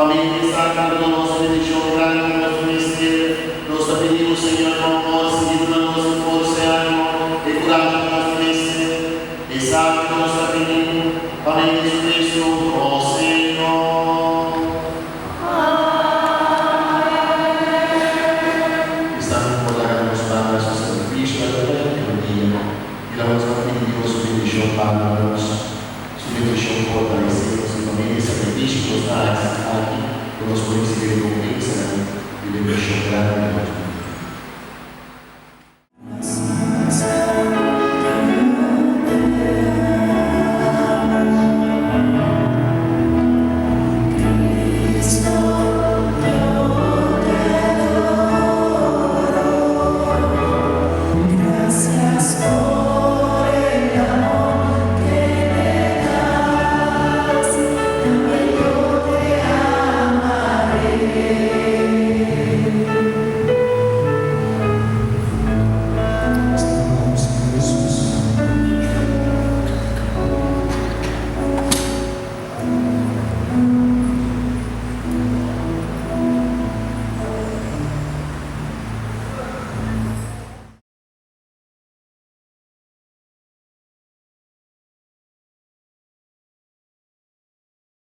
família destacada do nosso religião, grande no nosso ministério. Nós te pedimos, Senhor, com nós, seguindo na nossa força e ânimo, e coragem no nosso ministério. E sabe que nós te pedimos, Amém, Jesus Cristo,